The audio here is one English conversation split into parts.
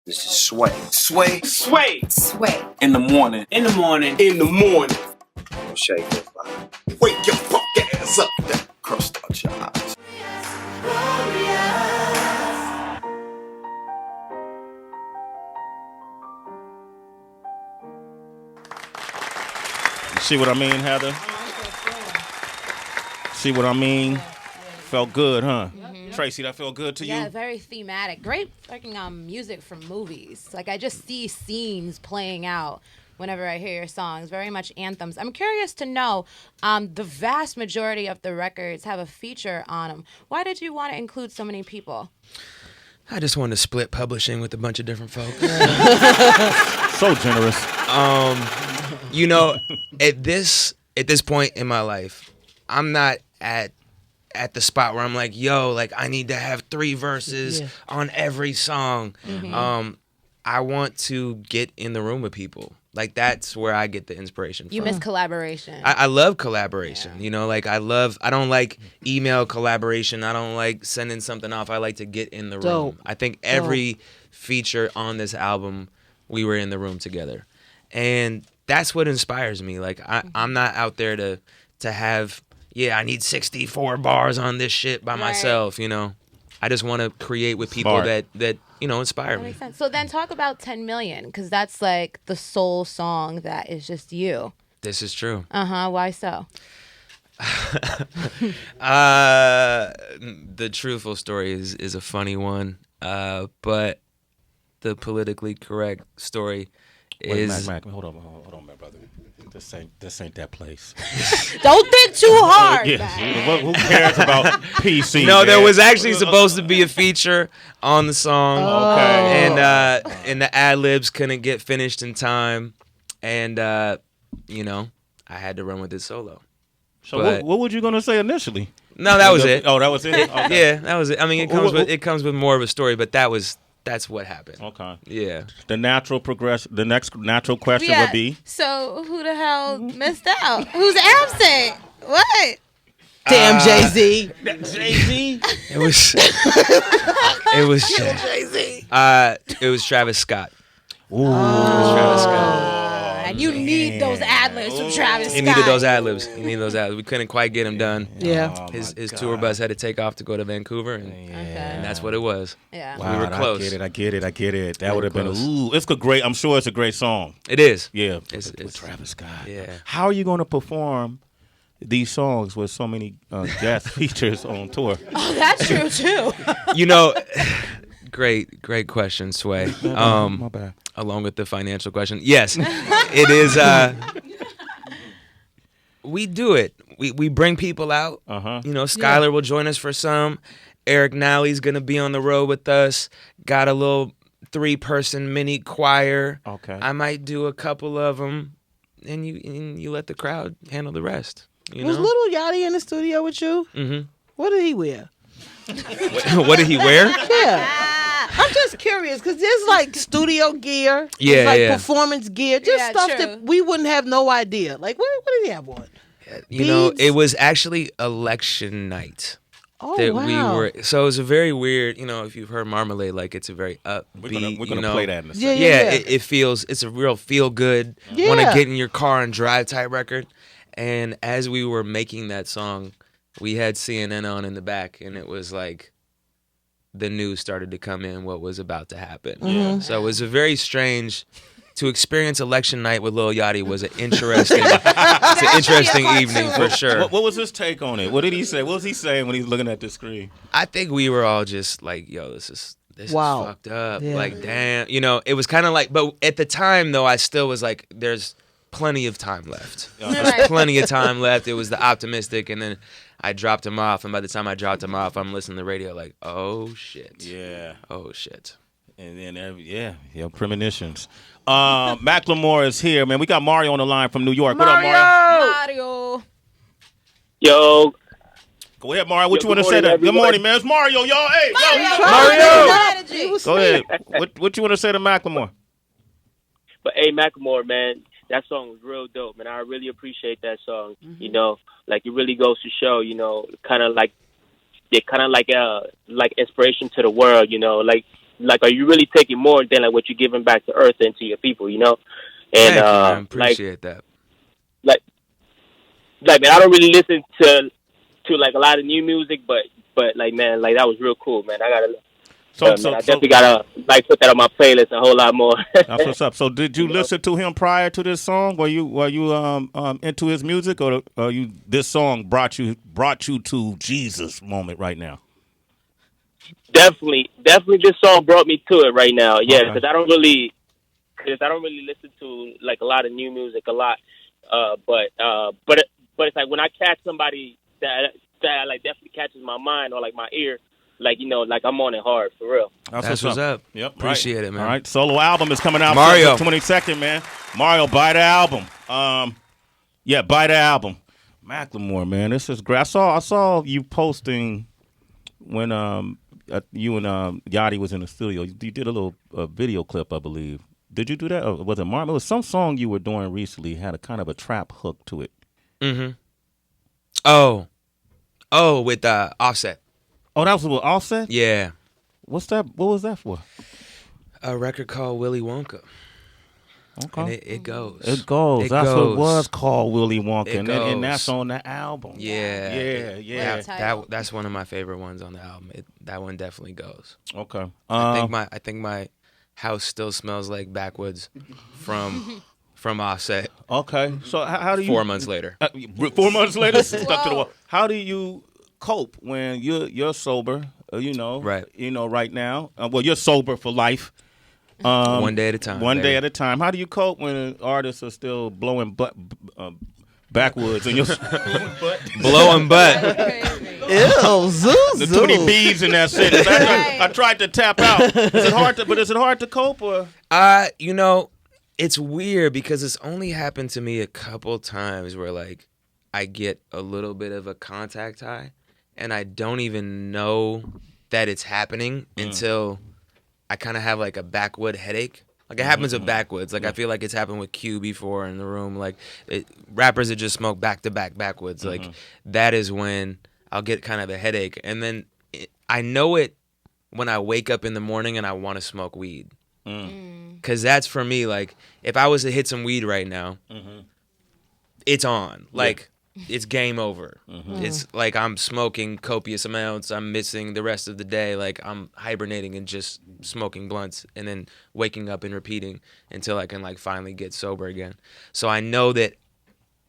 This is Sway. Sway. Sway. Sway. In the morning. In the morning. In the morning. Shake your body. Wake your fuck ass up. That crust out your eyes. You see what I mean, Heather? See what I mean? Felt good, huh? Tracy, that felt good to you? Yeah, very thematic. Great fucking music from movies. Like, I just see scenes playing out whenever I hear your songs. Very much anthems. I'm curious to know, the vast majority of the records have a feature on them. Why did you want to include so many people? I just wanted to split publishing with a bunch of different folks. So generous. You know, at this point in my life, I'm not at the spot where I'm like, yo, like I need to have 3 verses on every song. Mm-hmm. I want to get in the room with people. Like that's where I get the inspiration from. You miss collaboration. I love collaboration. Yeah. You know, like I don't like email collaboration. I don't like sending something off. I like to get in the room. I think every feature on this album, we were in the room together. And that's what inspires me. Like I'm not out there to have, I need 64 bars on this shit by myself, you know. I just want to create with people that inspire That me. makes sense. So then talk about 10 Million, because that's like the soul song that is just you. This is true. Why so? The truthful story is a funny one, but the politically correct story is... Mac, hold on, my brother. This ain't that place. Don't think too hard. Who cares about PC? No, there was actually supposed to be a feature on the song. Okay. And the ad-libs couldn't get finished in time. And, I had to run with it solo. So what were you going to say initially? No, that was it. Oh, that was it? Okay. Yeah, that was it. I mean, it comes with more of a story, but that's what happened. Okay. Yeah. The next natural question would be... So who the hell missed out? Who's absent? What? Damn Jay-Z. Jay-Z? It was Jay-Z. It was Travis Scott. Ooh. It was Travis Scott. And you need those ad-libs from Travis Scott. He needed those ad-libs. We couldn't quite get him done. Yeah. His tour bus had to take off to go to Vancouver, and that's what it was. Yeah. Wow, we were close. I get it. That would have been it's a great. I'm sure it's a great song. It is. Yeah. It's with Travis Scott. Yeah. How are you going to perform these songs with so many guest features on tour? Oh, that's true too. Great question, Sway. My bad. Along with the financial question. Yes, it is. We do it. We bring people out. Skylar will join us for some. Eric Nally's going to be on the road with us. Got a little 3-person mini choir. Okay. I might do a couple of them, and you let the crowd handle the rest. Was Little Yachty in the studio with you? Mm-hmm. What did he wear? What did he wear? Yeah. I'm just curious because there's like studio gear, performance gear, just stuff true. that we wouldn't have no idea. Like, what did he have on? It was actually election night. Oh, that wow. So it was a very weird, if you've heard Marmalade, like it's a very upbeat. We're gonna play that in a second. Yeah. It's a real feel good, want to get in your car and drive type record. And as we were making that song, we had CNN on in the back, and it was like the news started to come in, what was about to happen. Mm-hmm. So it was a very strange. To experience election night with Lil Yachty was an interesting, it's an interesting evening for sure. What was his take on it? What did he say? What was he saying when he was looking at the screen? I think we were all just like, yo, this is fucked up. Yeah. Like, damn. It was kind of like, but at the time, though, I still was like, there's plenty of time left. There's plenty of time left. It was the optimistic, and then I dropped him off, and by the time I dropped him off, I'm listening to the radio like, oh, shit. Yeah. Oh, shit. And then, premonitions. Macklemore is here, man. We got Mario on the line from New York. What up, Mario? Yo. Go ahead, Mario. What you want to say? Good morning, man. It's Mario, y'all. Hey, Mario. Go ahead. What you want to say to Macklemore? But hey, Macklemore, man, that song was real dope, man. I really appreciate that song. Mm-hmm. Like it really goes to show, kind of like inspiration to the world. Like like, are you really taking more than like what you're giving back to Earth and to your people, you know? And Thank you, man. Appreciate that. Like, man, I don't really listen to like a lot of new music, but like, man, like that was real cool, man. I gotta. I definitely gotta like put that on my playlist a whole lot more. That's what's up. So, did you listen to him prior to this song? Were you into his music, or this song brought you to Jesus moment right now? Definitely, this song brought me to it right now. Yeah, because I don't really listen to like a lot of new music a lot. But it's like when I catch somebody that like definitely catches my mind or like my ear, like, you know, like I'm on it hard for real. That's what's up. Yep, appreciate it, man. All right, solo album is coming out Mario 22nd, man. Mario, buy the album. Buy the album. Macklemore, man, this is great. I saw you posting when you and Yachty was in the studio. You did a little video clip, I believe. Did you do that? Or was it Martin? It was some song you were doing recently. Had a kind of a trap hook to it. Mm-hmm. Oh, with Offset. Oh, that was with Offset? Yeah. What's that? What was that for? A record called Willy Wonka. Okay. And it goes. It goes. That's what it was called, Willy Wonka. And that's on the album. Yeah. That's one of my favorite ones on the album. That one definitely goes. Okay. I think my house still smells like backwoods from Offset. Okay. So how do you 4 months later? 4 months later, stuck to the wall. How do you cope when you're sober? Right. Right now. Well, you're sober for life. One day at a time. One day at a time. How do you cope when artists are still blowing backwoods and you're blowing butt? Ew, the 20 bees in that sentence. I tried to tap out. Is it hard to cope or? It's weird because it's only happened to me a couple times where like I get a little bit of a contact high and I don't even know that it's happening until I kind of have like a backwood headache. Like it happens with backwoods. Like I feel like it's happened with Q before in the room. Like rappers that just smoke back to back backwoods. Like that is when I'll get kind of a headache. And then I know it when I wake up in the morning and I want to smoke weed. Because that's for me, like if I was to hit some weed right now, it's on. Like it's game over. It's like I'm smoking copious amounts. I'm missing the rest of the day. Like I'm hibernating and just smoking blunts and then waking up and repeating until I can like finally get sober again. So I know that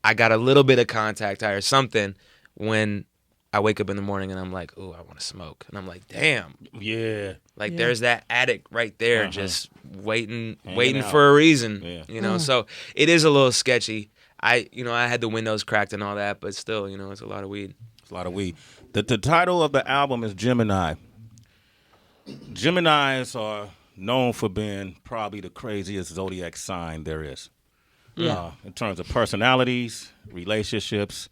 I got a little bit of contact high or something when I wake up in the morning and I'm like, ooh, I want to smoke. And I'm like, damn. Yeah. Like there's that addict right there just waiting out for a reason. Yeah. So it is a little sketchy. I had the windows cracked and all that, but still, it's a lot of weed. It's a lot of weed. The title of the album is Gemini. Geminis are known for being probably the craziest zodiac sign there is. Yeah. In terms of personalities, relationships,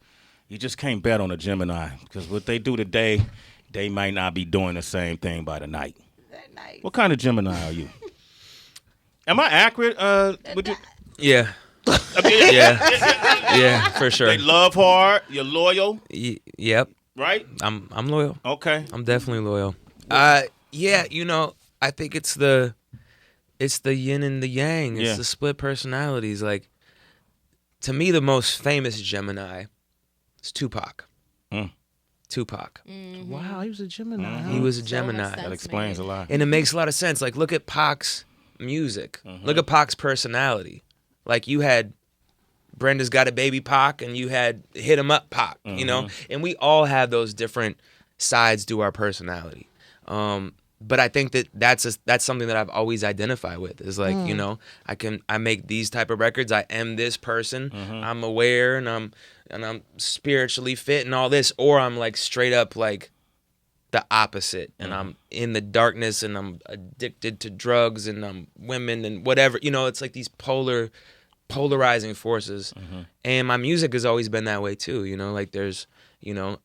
you just can't bet on a Gemini because what they do today, they might not be doing the same thing by the night. Nice. What kind of Gemini are you? Am I accurate? Would you? Yeah. Yeah, for sure. They love hard. You're loyal. Yep. Right? I'm loyal. Okay. I'm definitely loyal. Yeah, I think it's the yin and the yang. It's the split personalities. Like, to me, the most famous Gemini is Tupac. Tupac. Mm-hmm. Wow, he was a Gemini. He was a Gemini. That explains a lot. And it makes a lot of sense. Like, look at Pac's music. Look at Pac's personality. Like, you had Brenda's Got a Baby Pac, and you had Hit 'Em Up Pac, And we all have those different sides to our personality. But I think that's something that I've always identified with. Is like, I make these type of records. I am this person. I'm aware and I'm spiritually fit and all this, or I'm like straight up like the opposite, and I'm in the darkness and I'm addicted to drugs and I'm women and whatever. It's like these polarizing forces. And my music has always been that way too. Like there's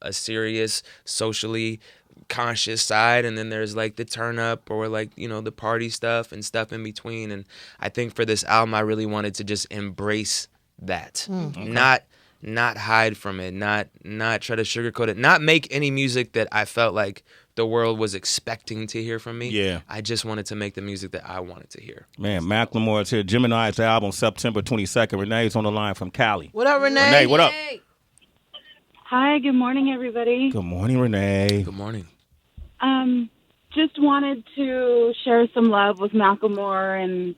a serious, socially conscious side, and then there's like the turn up or like the party stuff and stuff in between. And I think for this album I really wanted to just embrace that, not hide from it, not try to sugarcoat it, not make any music that I felt like the world was expecting to hear from me. Yeah. I just wanted to make the music that I wanted to hear. Man, Macklemore is here. Gemini's album, September 22nd. Renee's on the line from Cali. What up, Renee? Renee, what up? Hi, good morning, everybody. Good morning, Renee. Good morning. Just wanted to share some love with Macklemore and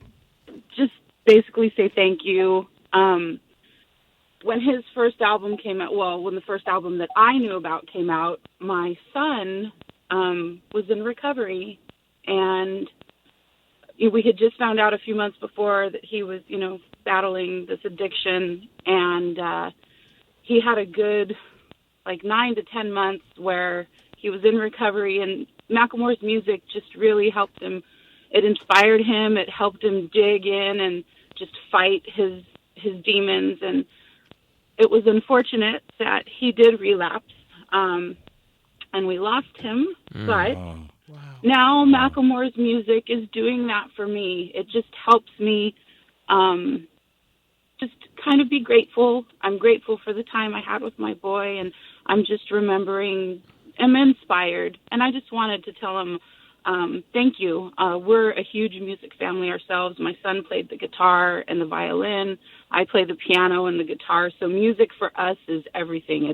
just basically say thank you. When his first album came out, when the first album that I knew about came out, my son was in recovery, and we had just found out a few months before that he was, battling this addiction, and he had a good, 9 to 10 months where he was in recovery, and Macklemore's music just really helped him. It inspired him. It helped him dig in and just fight his demons, and it was unfortunate that he did relapse, and we lost him, but now Macklemore's music is doing that for me. It just helps me just kind of be grateful. I'm grateful for the time I had with my boy, and I'm just remembering, I'm inspired, and I just wanted to tell him thank you. We're a huge music family ourselves. My son played the guitar and the violin. I play the piano and the guitar. So music for us is everything.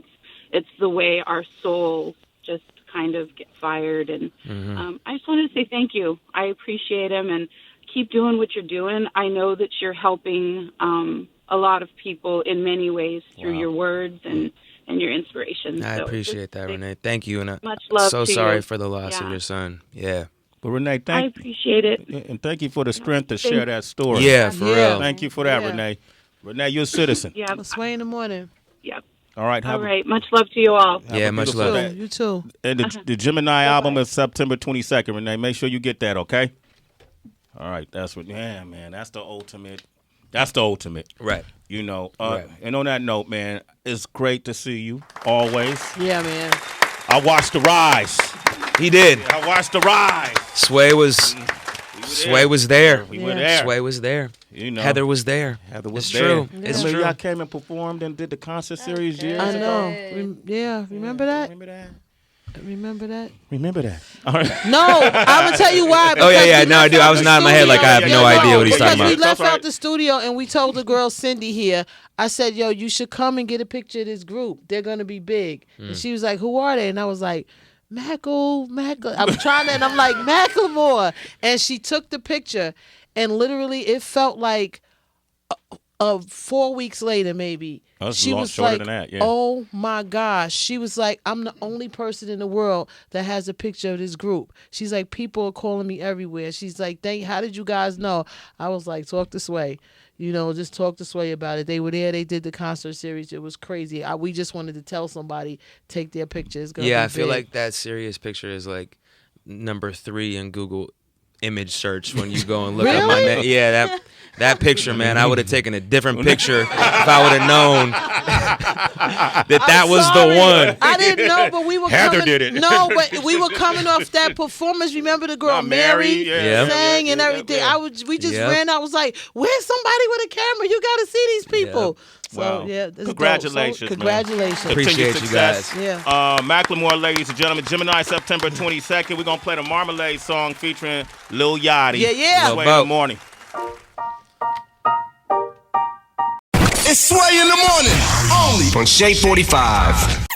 It's the way our souls just kind of get fired. And I just wanted to say thank you. I appreciate him, and keep doing what you're doing. I know that you're helping a lot of people in many ways through your words and your inspiration. I appreciate that, Renee. Thank you, and much love. So to sorry you. for the loss of your son. Yeah. But Renee, I appreciate it. And thank you for the strength to share that story. Yeah, for real. Thank you for that, Renee. Renee, you're a citizen. Yeah. Sway in the morning. Yep. All right. All right. Much love to you all. Much love. You too. And the Gemini album is September 22nd, Renee. Make sure you get that, okay? All right. That's what. Yeah, man. That's the ultimate. That's the ultimate. Right. Right. And on that note, man, it's great to see you always. Yeah, man. I watched the rise. He did. I watched the rise. Sway was there. We were there. Sway was there. Heather was there. It's there. true. It's Remember true. y'all came and performed and did the concert series years I ago? know. Remember that? Remember that. All right. No, I'm going to tell you why. Oh, yeah. No, I do. I was nodding my head like I have no idea what he's talking about. Because we left out the studio and we told the girl Cindy here, I said, yo, you should come and get a picture of this group. They're going to be big. And she was like, who are they? And I was like, Mackle. I'm trying to, and I'm like, Macklemore. And she took the picture, and literally it felt like 4 weeks later, maybe. She was like, than that, yeah. oh my gosh. She was like, I'm the only person in the world that has a picture of this group. She's like, people are calling me everywhere. She's like, how did you guys know? I was like, talk to Sway. Just talk to Sway about it. They were there. They did the concert series. It was crazy. We just wanted to tell somebody, take their pictures. Yeah, I feel like that serious picture is like number 3 in Google image search when you go and look at my name. Yeah, that picture, man. I would have taken a different picture if I would have known that was the one. I didn't know, but we were Heather did it. No, but we were coming off that performance. Remember the girl Mary sang and everything. Yeah. We just ran out. I was like, where's somebody with a camera? You got to see these people. Wow. So Congratulations, man. Congratulations. Appreciate you guys. Yeah. Macklemore, ladies and gentlemen, Gemini, September 22nd. We're going to play the Marmalade song featuring Lil Yachty. Yeah. Sway in the morning. It's Sway in the morning, only On Shea 45.